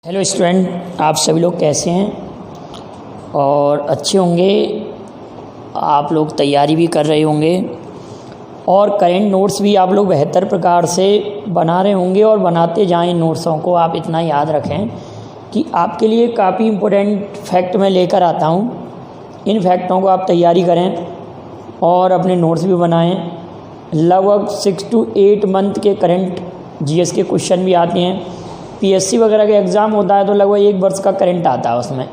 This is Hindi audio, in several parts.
हेलो स्टूडेंट, आप सभी लोग कैसे हैं और अच्छे होंगे। आप लोग तैयारी भी कर रहे होंगे और करेंट नोट्स भी आप लोग बेहतर प्रकार से बना रहे होंगे और बनाते जाएं। नोट्सों को आप इतना याद रखें कि आपके लिए काफ़ी इम्पोर्टेंट फैक्ट मैं लेकर आता हूं। इन फैक्टों को आप तैयारी करें और अपने नोट्स भी बनाएं। लगभग 6 to 8 मंथ के करेंट जीएस के क्वेश्चन भी आते हैं। पीएससी वगैरह का एग्ज़ाम होता है तो लगभग 1 वर्ष का करंट आता है उसमें,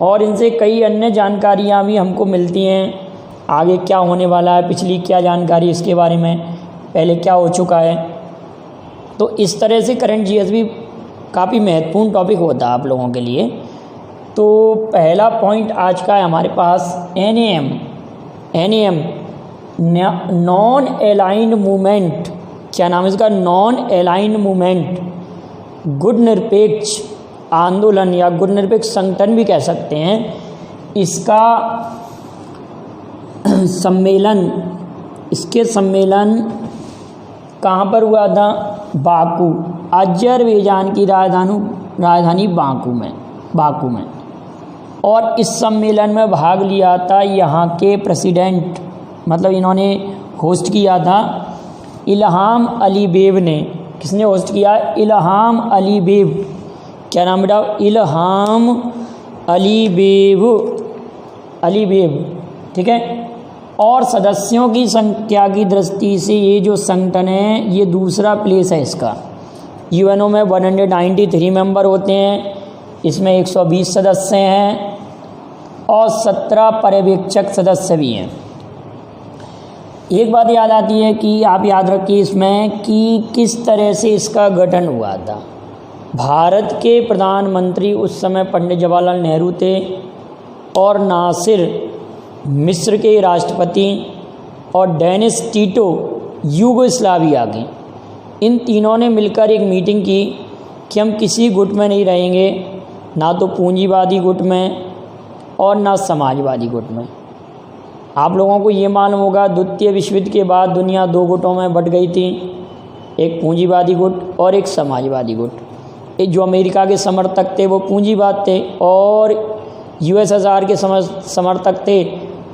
और इनसे कई अन्य जानकारियाँ भी हमको मिलती हैं। आगे क्या होने वाला है, पिछली क्या जानकारी इसके बारे में, पहले क्या हो चुका है। तो इस तरह से करंट जीएस भी काफ़ी महत्वपूर्ण टॉपिक होता है आप लोगों के लिए। तो पहला पॉइंट आज का है हमारे पास एनएएम नॉन अलाइंड मूवमेंट। क्या नाम है इसका? Non aligned movement. गुट निरपेक्ष आंदोलन या गुट निरपेक्ष संगठन भी कह सकते हैं। इसका इसके सम्मेलन कहाँ पर हुआ था? बाकू, अजरबैजान की राजधानी बाकू में। और इस सम्मेलन में भाग लिया था यहाँ के प्रेसिडेंट, मतलब इन्होंने होस्ट किया था इल्हाम अलीयेव ने। किसने होस्ट किया? Ilham Aliyev. क्या नाम बेटा? इल्हाम अलीयेव, ठीक है। और सदस्यों की संख्या की दृष्टि से ये जो संगठन है ये दूसरा प्लेस है इसका। यूएनओ में 193 मेंबर होते हैं, इसमें 120 सदस्य हैं और 17 पर्यवेक्षक सदस्य भी हैं। एक बात याद आती है कि आप याद रखिए इसमें कि किस तरह से इसका गठन हुआ था। भारत के प्रधानमंत्री उस समय पंडित जवाहरलाल नेहरू थे और नासिर मिस्र के राष्ट्रपति और डेनिस टीटो यूगोस्लाविया के। इन तीनों ने मिलकर एक मीटिंग की कि हम किसी गुट में नहीं रहेंगे, ना तो पूंजीवादी गुट में और ना समाजवादी गुट में। आप लोगों को ये मालूम होगा द्वितीय विश्व युद्ध के बाद दुनिया 2 गुटों में बट गई थी, एक पूंजीवादी गुट और एक समाजवादी गुट। एक जो अमेरिका के समर्थक थे वो पूंजीवाद थे और यूएसएसआर के समर्थक थे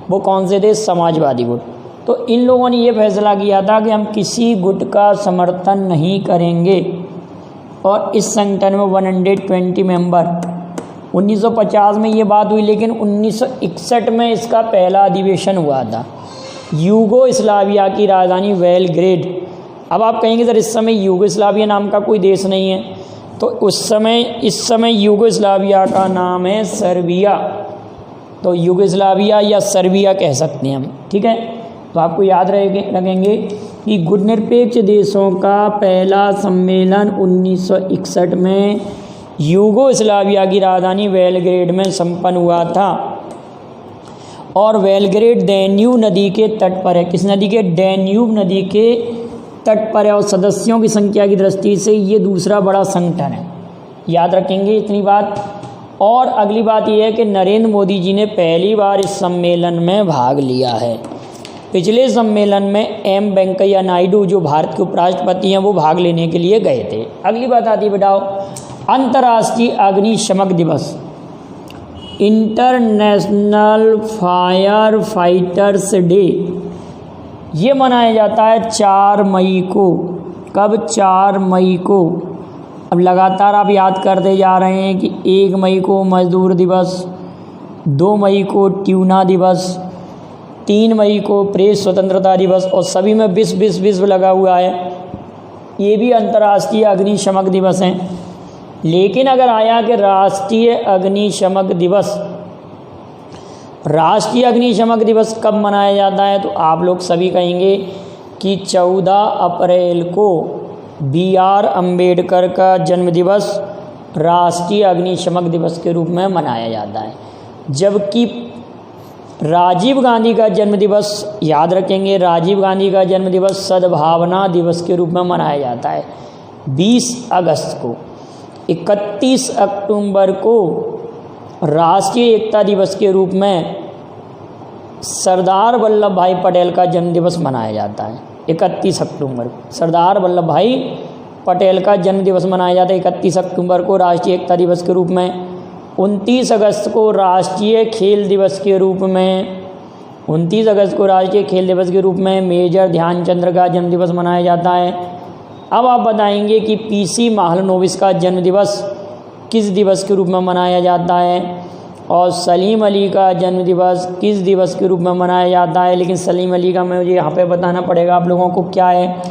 वो कौन से थे? समाजवादी गुट। तो इन लोगों ने ये फैसला किया था कि हम किसी गुट का समर्थन नहीं करेंगे और इस संगठन में 120 मेंबर। 1950 में ये बात हुई, लेकिन 1961 में इसका पहला अधिवेशन हुआ था यूगोस्लाविया की राजधानी बेलग्रेड। अब आप कहेंगे सर इस समय यूगोस्लाविया नाम का कोई देश नहीं है, तो इस समय यूगोस्लाविया का नाम है सर्बिया। तो यूगोस्लाविया या सर्बिया कह सकते हैं हम, ठीक है। तो आपको याद रखेंगे कि गुट निरपेक्ष देशों का पहला सम्मेलन 1961 में यूगोस्लाविया की राजधानी बेलग्रेड में संपन्न हुआ था। और बेलग्रेड डैन्यूब नदी के तट पर है। किस नदी के? डैन्यूब नदी के तट पर है। और सदस्यों की संख्या की दृष्टि से ये दूसरा बड़ा संगठन है। याद रखेंगे इतनी बात। और अगली बात यह है कि नरेंद्र मोदी जी ने पहली बार इस सम्मेलन में भाग लिया है। पिछले सम्मेलन में एम वेंकैया नायडू जो भारत के उपराष्ट्रपति हैं वो भाग लेने के लिए गए थे। अगली बात आती है बेटाओ अंतर्राष्ट्रीय अग्निशमक दिवस। इंटरनेशनल फायर फाइटर्स डे ये मनाया जाता है 4 मई को। कब? 4 मई को। अब लगातार आप याद करते जा रहे हैं कि 1 मई को मजदूर दिवस, 2 मई को ट्यूना दिवस, 3 मई को प्रेस स्वतंत्रता दिवस, और सभी में विश्व लगा हुआ है। ये भी अंतर्राष्ट्रीय अग्निशमक दिवस हैं। लेकिन अगर आया कि राष्ट्रीय अग्निशमक दिवस कब मनाया जाता है, तो आप लोग सभी कहेंगे कि 14 अप्रैल को BR अम्बेडकर का जन्मदिवस राष्ट्रीय अग्निशमक दिवस के रूप में मनाया जाता है। जबकि राजीव गांधी का जन्मदिवस, याद रखेंगे, राजीव गांधी का जन्मदिवस सद्भावना दिवस के रूप में मनाया जाता है 20 अगस्त को। 31 अक्टूबर को राष्ट्रीय एकता दिवस के रूप में सरदार वल्लभ भाई पटेल का जन्मदिवस मनाया जाता है। 31 अक्टूबर सरदार वल्लभ भाई पटेल का जन्म दिवस मनाया जाता है 31 अक्टूबर को राष्ट्रीय एकता दिवस के रूप में। 29 अगस्त को राष्ट्रीय खेल दिवस के रूप में 29 अगस्त को राष्ट्रीय खेल दिवस के रूप में मेजर ध्यानचंद्र का जन्म दिवस मनाया जाता है। अब आप बताएंगे कि पीसी महालनोबिस का जन्म दिवस किस दिवस के रूप में मनाया जाता है और सलीम अली का जन्म दिवस किस दिवस के रूप में मनाया जाता है। लेकिन सलीम अली का मुझे यहाँ पे बताना पड़ेगा आप लोगों को क्या है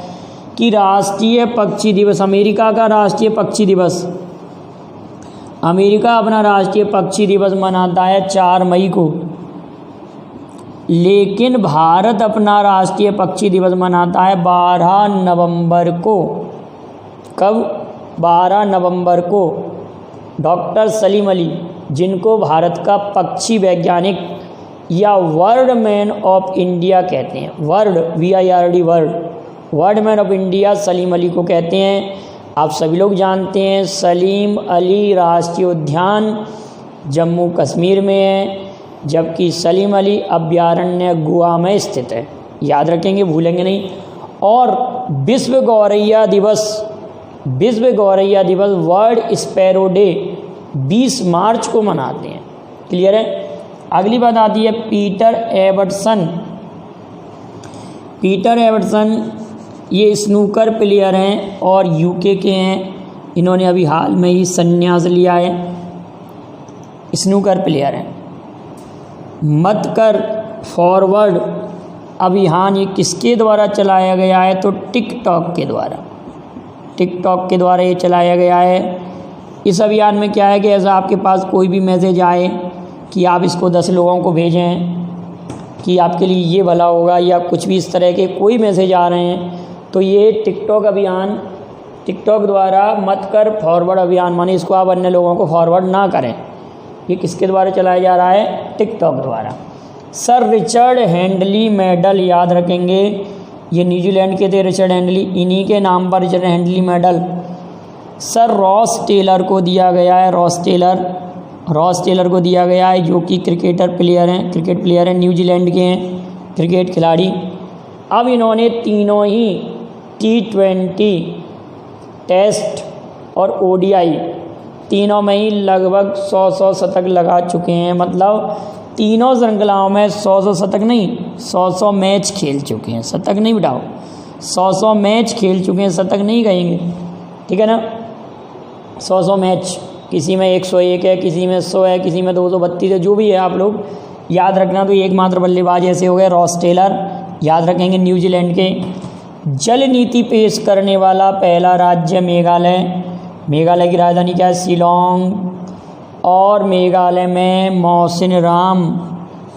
कि राष्ट्रीय पक्षी दिवस, अमेरिका का राष्ट्रीय पक्षी दिवस, अमेरिका अपना राष्ट्रीय पक्षी दिवस मनाता है 4 मई को, लेकिन भारत अपना राष्ट्रीय पक्षी दिवस मनाता है 12 नवंबर को। कब? 12 नवंबर को। डॉक्टर सलीम अली, जिनको भारत का पक्षी वैज्ञानिक या वर्ल्ड मैन ऑफ इंडिया कहते हैं, world VIRD world man of India Salim Ali को कहते हैं। आप सभी लोग जानते हैं सलीम अली राष्ट्रीय उद्यान जम्मू कश्मीर में है, जबकि सलीम अली अभयारण्य गोवा में स्थित है। याद रखेंगे, भूलेंगे नहीं। और विश्व गौरैया दिवस वर्ल्ड स्पैरो डे 20 मार्च को मनाते हैं। क्लियर है? अगली बात आती है पीटर एवर्टसन ये स्नूकर प्लेयर हैं और यूके के हैं। इन्होंने अभी हाल में ही संन्यास लिया है। स्नूकर प्लेयर हैं। मत कर फॉरवर्ड अभियान ये किसके द्वारा चलाया गया है? तो टिकटॉक के द्वारा ये चलाया गया है। इस अभियान में क्या है कि ऐसा आपके पास कोई भी मैसेज आए कि आप इसको 10 लोगों को भेजें कि आपके लिए ये भला होगा, या कुछ भी इस तरह के कोई मैसेज आ रहे हैं, तो ये टिकटॉक द्वारा मत कर फॉरवर्ड अभियान, माने इसको आप अन्य लोगों को फॉरवर्ड ना करें। ये किसके द्वारा चलाया जा रहा है? टिकटॉक द्वारा। सर रिचर्ड हैंडली मेडल, याद रखेंगे, ये न्यूजीलैंड के थे रिचर्ड हैंडली, इन्हीं के नाम पर Richard Hadlee medal sir Ross Taylor को दिया गया है। रॉस टेलर को दिया गया है, जो कि क्रिकेट प्लेयर हैं, न्यूजीलैंड के हैं, क्रिकेट खिलाड़ी। अब इन्होंने तीनों ही T20 टेस्ट और ODI तीनों में ही लगभग 100 शतक लगा चुके हैं। मतलब तीनों श्रृंखलाओं में 100 शतक नहीं, 100 मैच खेल चुके हैं। शतक नहीं बिठाओ, 100 मैच खेल चुके हैं, शतक नहीं कहेंगे, ठीक है ना। 100 मैच, किसी में 101 है, किसी में 100 है, किसी में 232 है, जो भी है आप लोग याद रखना। तो एकमात्र बल्लेबाज ऐसे हो गए रॉस टेलर, याद रखेंगे, न्यूजीलैंड के। जल नीति पेश करने वाला पहला राज्य मेघालय की राजधानी क्या है? शिलोंग। और मेघालय में मौसिनराम,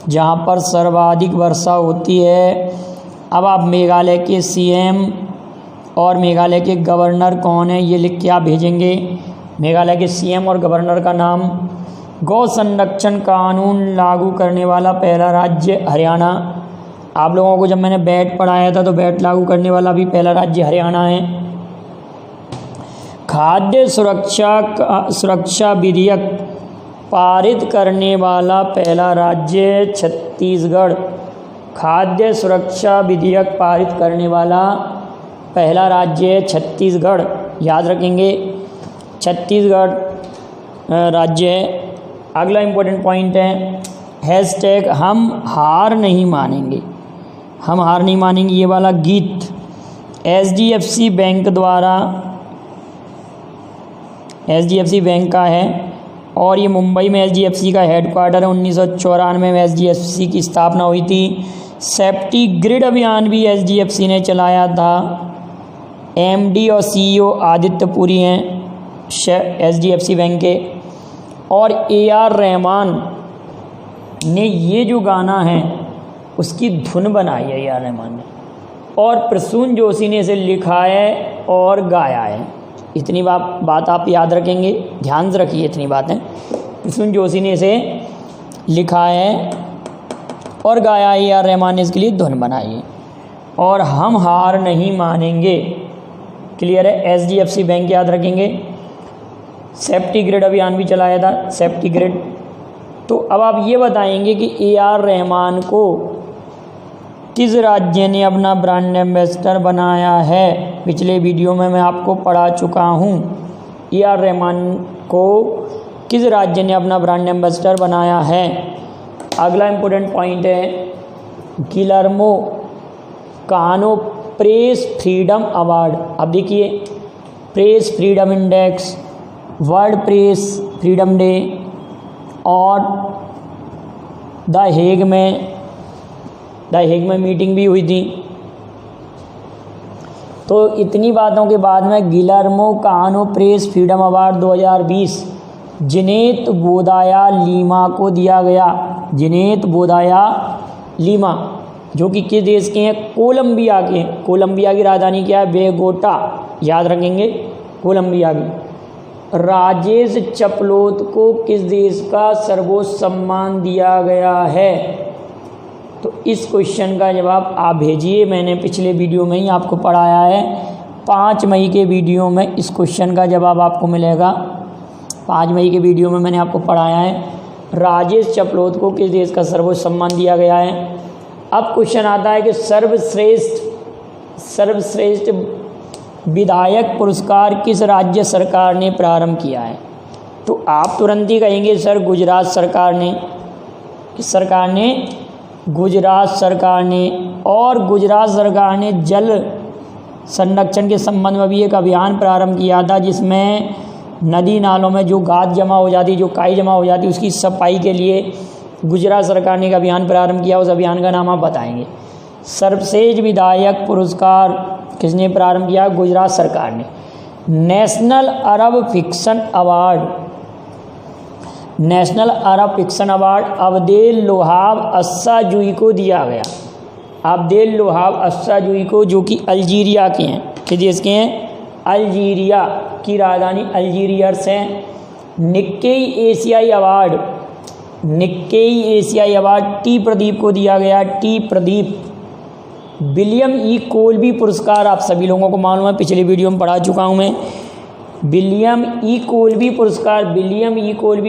जहाँ पर सर्वाधिक वर्षा होती है। अब आप मेघालय के CM और मेघालय के गवर्नर कौन है ये लिख के आप भेजेंगे। मेघालय के CM और गवर्नर का नाम। गौ संरक्षण कानून लागू करने वाला पहला राज्य हरियाणा। आप लोगों को जब मैंने बैट पढ़ाया था तो बैट लागू करने वाला भी पहला राज्य हरियाणा है। खाद्य सुरक्षा विधेयक पारित करने वाला पहला राज्य छत्तीसगढ़। खाद्य सुरक्षा विधेयक पारित करने वाला पहला राज्य छत्तीसगढ़, याद रखेंगे, छत्तीसगढ़ राज्य है। अगला इम्पोर्टेंट पॉइंट है हैशटैग हम हार नहीं मानेंगे। हम हार नहीं मानेंगे ये वाला गीत HDFC बैंक का है और ये मुंबई में HDFC का हेडक्वार्टर है। 1994 में HDFC की स्थापना हुई थी। सेफ्टी ग्रिड अभियान भी HDFC ने चलाया था। MD और CEO आदित्य पुरी हैं HDFC बैंक के। और AR रहमान ने ये जो गाना है उसकी धुन बनाई है AR रहमान ने, और प्रसून जोशी ने इसे लिखा है और गाया है। इतनी बात आप याद रखेंगे, ध्यान से रखिए इतनी बातें। प्रसून जोशी ने इसे लिखा है और गाया है, AR रहमान ने इसके लिए धुन बनाई है। और हम हार नहीं मानेंगे, क्लियर है। HDFC बैंक याद रखेंगे। सेफ्टी ग्रिड अभियान भी चलाया था, सेफ्टी ग्रिड। तो अब आप ये बताएंगे कि AR रहमान को किस राज्य ने अपना ब्रांड एम्बेसडर बनाया है? पिछले वीडियो में मैं आपको पढ़ा चुका हूँ। AR रहमान को किस राज्य ने अपना ब्रांड एम्बेसडर बनाया है? अगला इम्पोर्टेंट पॉइंट है गिलर्मो कानो प्रेस फ्रीडम अवार्ड। अब देखिए, press freedom index, world press freedom day और द हेग में मीटिंग भी हुई थी। तो इतनी बातों के बाद में गिलर्मो कानो प्रेस फ्रीडम अवार्ड 2020 जिनेत बोदाया लीमा को दिया गया। जिनेत बोदाया लीमा जो कि किस देश के हैं? कोलंबिया के। कोलंबिया की राजधानी क्या है? बोगोटा। याद रखेंगे, कोलंबिया की। राजेश चपलोत को किस देश का सर्वोच्च सम्मान दिया गया है? तो इस क्वेश्चन का जवाब आप भेजिए। मैंने पिछले वीडियो में ही आपको पढ़ाया है। 5 मई के वीडियो में इस क्वेश्चन का जवाब आपको मिलेगा। 5 मई के वीडियो में मैंने आपको पढ़ाया है राजेश चपलोत को किस देश का सर्वोच्च सम्मान दिया गया है। अब क्वेश्चन आता है कि सर्वश्रेष्ठ विधायक पुरस्कार किस राज्य सरकार ने प्रारंभ किया है? तो आप तुरंत ही कहेंगे सर गुजरात सरकार ने। किस सरकार ने? गुजरात सरकार ने। और गुजरात सरकार ने जल संरक्षण के संबंध में भी एक अभियान प्रारंभ किया था, जिसमें नदी नालों में जो गाद जमा हो जाती, जो काई जमा हो जाती, उसकी सफाई के लिए गुजरात सरकार ने एक अभियान प्रारंभ किया। उस अभियान का नाम आप बताएंगे। सर्वश्रेष्ठ विधायक पुरस्कार किसने प्रारंभ किया? गुजरात सरकार ने। नेशनल अरब फिक्शन अवार्ड अब्देल लोहाब अस्साजुई को दिया गया। अब्देल लोहाब अस्साजुई को, जो कि अल्जीरिया के हैं। किस देश के हैं? अल्जीरिया की राजधानी अल्जीरियर्स हैं। निक्केई एशियाई अवार्ड टी प्रदीप को दिया गया। टी प्रदीप। विलियम ई कोलबी पुरस्कार आप सभी लोगों को मालूम है, पिछले वीडियो में पढ़ा चुका हूं मैं। विलियम ई कोलबी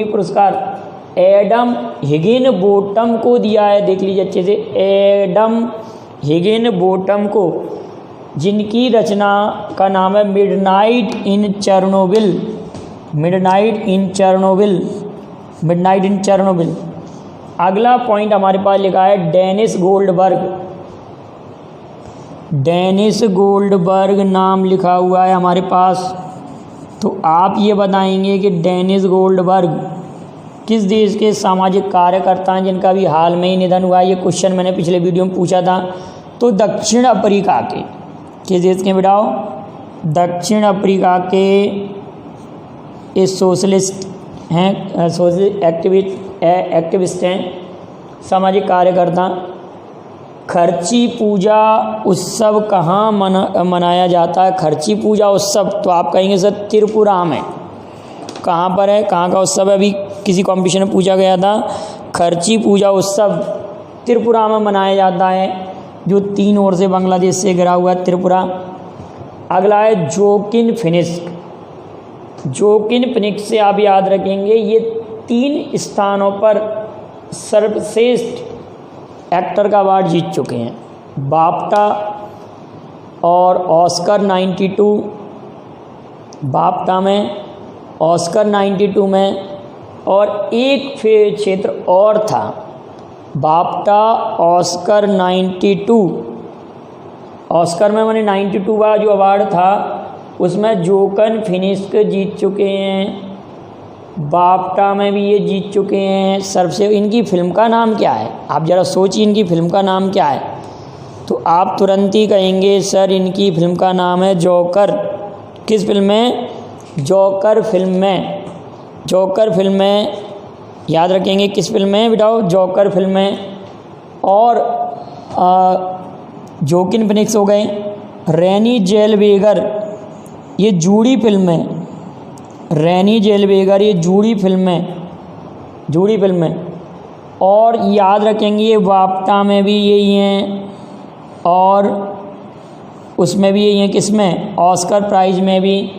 पुरस्कार एडम हिगिनबोटम को दिया है। देख लीजिए अच्छे से, एडम हिगिनबोटम को, जिनकी रचना का नाम है मिडनाइट इन चेरनोबिल। अगला पॉइंट हमारे पास लिखा है डेनिस गोल्डबर्ग नाम लिखा हुआ है हमारे पास। तो आप ये बताएंगे कि डेनिस गोल्डबर्ग किस देश के सामाजिक कार्यकर्ता हैं जिनका भी हाल में ही निधन हुआ है? ये क्वेश्चन मैंने पिछले वीडियो में पूछा था। तो दक्षिण अफ्रीका के किस देश के बेटाओ? दक्षिण अफ्रीका के सोशलिस्ट हैं, सोशलिस्ट एक्टिविस्ट हैं, सामाजिक कार्यकर्ता। खर्ची पूजा उत्सव कहाँ मनाया जाता है? खर्ची पूजा उत्सव, तो आप कहेंगे सर त्रिपुरा में। कहाँ पर है? कहाँ का उत्सव है? अभी किसी कॉम्पिटिशन में पूछा गया था। खर्ची पूजा उत्सव त्रिपुरा में मनाया जाता है, जो 3 ओर से बांग्लादेश से घिरा हुआ है त्रिपुरा। अगला है जोकिन फिनिक्स से आप याद रखेंगे, ये 3 स्थानों पर सर्वश्रेष्ठ एक्टर का अवार्ड जीत चुके हैं। बाफ्टा और ऑस्कर 92, बाफ्टा में, ऑस्कर 92 में, और एक क्षेत्र और था, बाफ्टा ऑस्कर 92। ऑस्कर में मैंने 92 का जो अवार्ड था उसमें जोकिन फिनिक्स जीत चुके हैं। बाफ्टा में भी ये जीत चुके हैं। सर्वश्रेष्ठ, इनकी फिल्म का नाम क्या है? आप ज़रा सोचिए इनकी फिल्म का नाम क्या है? तो आप तुरंत ही कहेंगे सर इनकी फिल्म का नाम है जोकर। किस फिल्म में? जोकर फिल्म में याद रखेंगे। किस फिल्म में बेटाओ? जोकर फिल्म में। और जोकिन फिनिक्स हो गए। रेनी जेलवेगर ये जूडी फिल्म है। रेनी जेलवेगर ये जूडी फिल्म है। और याद रखेंगे ये बाफ्टा में भी यही हैं और उसमें भी यही हैं। किसमें? ऑस्कर प्राइज़ में भी।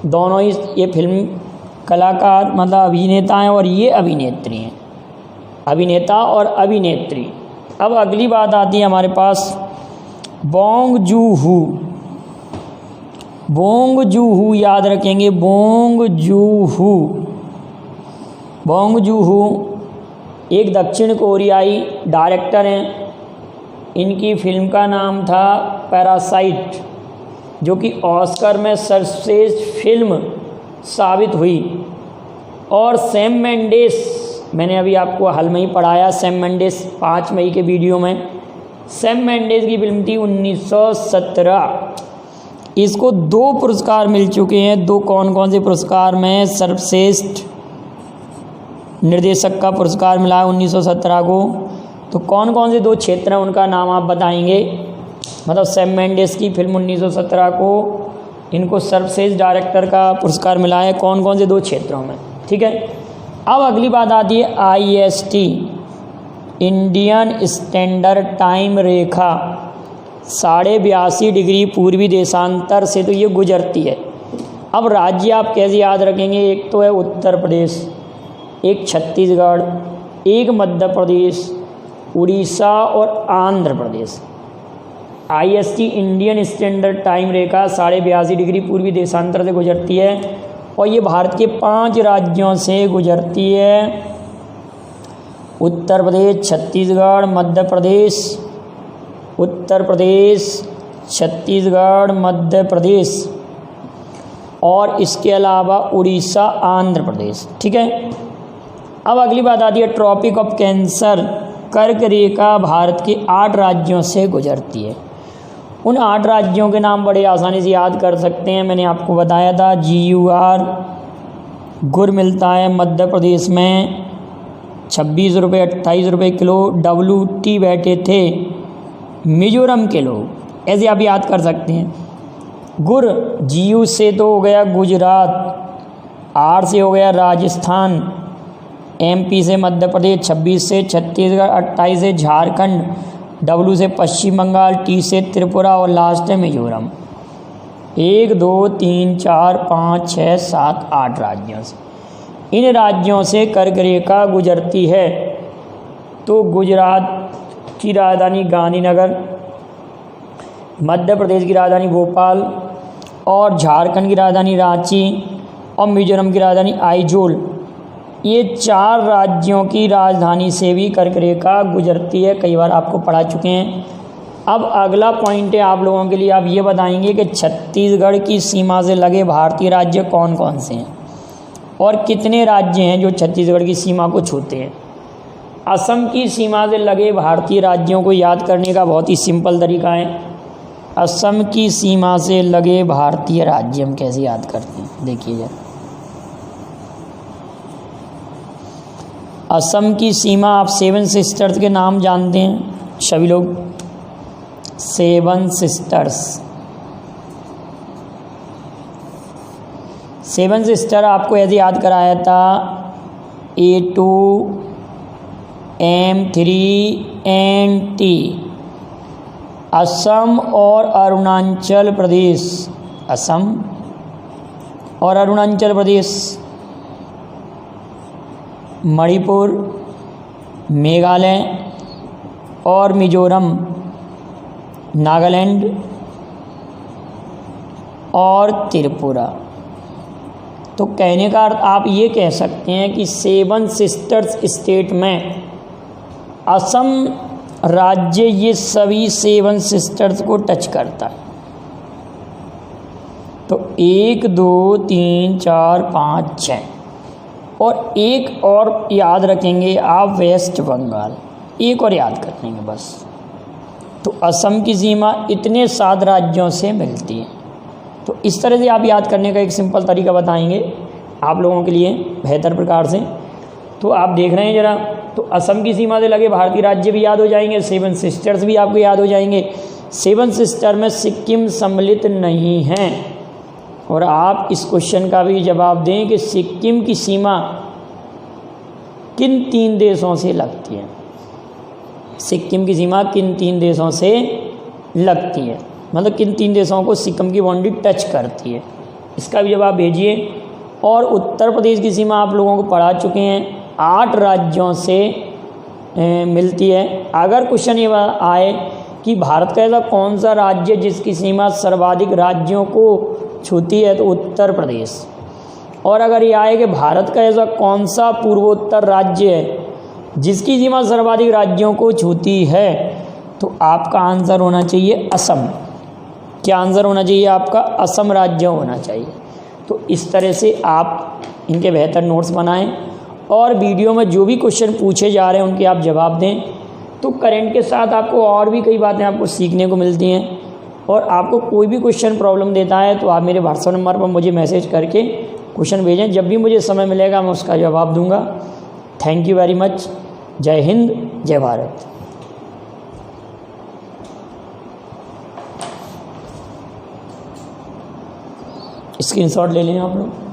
दोनों ही ये फिल्म कलाकार मतलब अभिनेता हैं और ये अभिनेत्री हैं। अभिनेता और अभिनेत्री। अब अगली बात आती है हमारे पास बोंग जूहू। बोंग जूहू याद रखेंगे, बोंग जूहू। बोंग जूहू एक दक्षिण कोरियाई डायरेक्टर हैं। इनकी फिल्म का नाम था पैरासाइट, जो कि ऑस्कर में सर्वश्रेष्ठ फिल्म साबित हुई। और सैम मेंडेस, मैंने अभी आपको हाल में ही पढ़ाया, सैम मेंडेस 5 मई के वीडियो में, सैम मेंडेस की फिल्म थी 1917। इसको 2 पुरस्कार मिल चुके हैं। 2 कौन कौन से पुरस्कार में? सर्वश्रेष्ठ निर्देशक का पुरस्कार मिला है 1917 को। तो कौन कौन से 2 क्षेत्र हैं उनका नाम आप बताएंगे? मतलब सैम मेंडेस की फिल्म 1917 को इनको सर्वश्रेष्ठ डायरेक्टर का पुरस्कार मिला है कौन कौन से 2 क्षेत्रों में, ठीक है। अब अगली बात आती है IST, इंडियन स्टैंडर्ड टाइम रेखा 82.5 डिग्री पूर्वी देशांतर से तो ये गुजरती है। अब राज्य आप कैसे याद रखेंगे? एक तो है उत्तर प्रदेश, एक छत्तीसगढ़, एक मध्य प्रदेश, उड़ीसा और Andhra Pradesh. IST Indian standard time रेखा 82.5 डिग्री पूर्वी देशांतर से गुजरती है और ये भारत के 5 राज्यों से गुजरती है। उत्तर प्रदेश, छत्तीसगढ़, मध्य प्रदेश, उत्तर प्रदेश, छत्तीसगढ़, मध्य प्रदेश और इसके अलावा उड़ीसा, आंध्र प्रदेश, ठीक है। अब अगली बात आती है ट्रॉपिक ऑफ कैंसर, कर्क रेखा भारत के 8 राज्यों से गुजरती है। उन 8 राज्यों के नाम बड़े आसानी से याद कर सकते हैं। मैंने आपको बताया था GUR गुड़ मिलता है मध्य प्रदेश में 26 रुपये 28 रुपये किलो। WT बैठे थे मिजोरम के लोग, ऐसे आप याद कर सकते हैं। गुड़ GU से तो हो गया गुजरात, R से हो गया राजस्थान, MP से मध्य प्रदेश, 26 से छत्तीसगढ़, 28 से झारखंड, W से पश्चिम बंगाल, T से त्रिपुरा और लास्ट है मिजोरम। 1 2 3 4 5 6 7 8 राज्यों से, इन राज्यों से कर्क रेखा गुजरती है। तो गुजरात की राजधानी गांधीनगर, मध्य प्रदेश की राजधानी भोपाल और झारखंड की राजधानी रांची और मिजोरम की राजधानी आइजोल, ये 4 राज्यों की राजधानी से भी कर्क रेखा गुजरती है। कई बार आपको पढ़ा चुके हैं। अब अगला पॉइंट है आप लोगों के लिए, आप ये बताएंगे कि छत्तीसगढ़ की सीमा से लगे भारतीय राज्य कौन कौन से हैं और कितने राज्य हैं जो छत्तीसगढ़ की सीमा को छूते हैं। असम की सीमा से लगे भारतीय राज्यों को याद करने का बहुत ही सिंपल तरीका है। असम की सीमा से लगे भारतीय राज्य हम कैसे याद करते हैं, देखिए जरा। असम की सीमा आप 7 सिस्टर्स के नाम जानते हैं सभी लोग, 7 सिस्टर्स। 7 सिस्टर आपको ऐसे याद कराया था A2 M3 NT। असम और अरुणाचल प्रदेश, असम और अरुणाचल प्रदेश, मणिपुर, मेघालय और मिजोरम, नागालैंड और त्रिपुरा। तो कहने का अर्थ आप ये कह सकते हैं कि 7 सिस्टर्स स्टेट में असम राज्य ये सभी 7 सिस्टर्स को टच करता है। तो 1 2 3 4 5 6 और एक और याद रखेंगे आप, वेस्ट बंगाल, एक और याद कर लेंगे बस। तो असम की सीमा इतने 7 राज्यों से मिलती है। तो इस तरह से आप याद करने का एक सिंपल तरीका बताएंगे आप लोगों के लिए बेहतर प्रकार से। तो आप देख रहे हैं ज़रा, तो असम की सीमा से लगे भारतीय राज्य भी याद हो जाएंगे, 7 सिस्टर्स भी आपको याद हो जाएंगे। 7 सिस्टर में सिक्किम सम्मिलित नहीं हैं। और आप इस क्वेश्चन का भी जवाब दें कि सिक्किम की सीमा किन 3 देशों से लगती है। सिक्किम की सीमा किन 3 देशों से लगती है, मतलब किन 3 देशों को सिक्किम की बाउंड्री टच करती है, इसका भी जवाब भेजिए। और उत्तर प्रदेश की सीमा आप लोगों को पढ़ा चुके हैं, 8 राज्यों से मिलती है। अगर क्वेश्चन ये आए कि भारत का ऐसा कौन सा राज्य जिसकी सीमा सर्वाधिक राज्यों को छूती है, तो उत्तर प्रदेश। और अगर ये आए कि भारत का ऐसा कौन सा पूर्वोत्तर राज्य है जिसकी सीमा सर्वाधिक राज्यों को छूती है, तो आपका आंसर होना चाहिए असम। क्या आंसर होना चाहिए आपका? असम राज्य होना चाहिए। तो इस तरह से आप इनके बेहतर नोट्स बनाएं और वीडियो में जो भी क्वेश्चन पूछे जा रहे हैं उनके आप जवाब दें। तो करंट के साथ आपको और भी कई बातें आपको सीखने को मिलती हैं। और आपको कोई भी क्वेश्चन प्रॉब्लम देता है तो आप मेरे व्हाट्सएप नंबर पर मुझे मैसेज करके क्वेश्चन भेजें। जब भी मुझे समय मिलेगा मैं उसका जवाब दूंगा। Thank you very much. जय हिंद, जय भारत। स्क्रीनशॉट ले लें आप लोग।